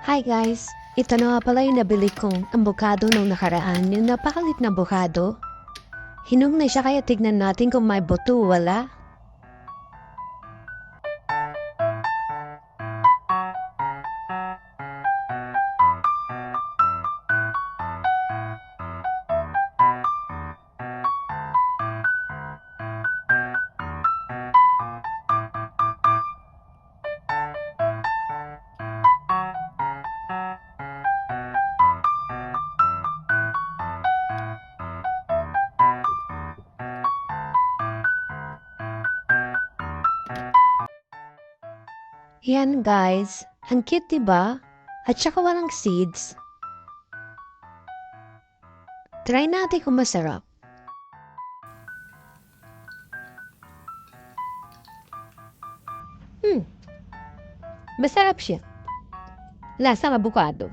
Hi guys! Ito na nga pala yung nabili kong ambokado nung nakaraan, yung napakalit na ambokado. Hinog na siya kaya tignan natin kung may buto wala. Yan guys, ang cute diba? At saka walang seeds. Try natin kung masarap. Masarap siya. Lasang avocado.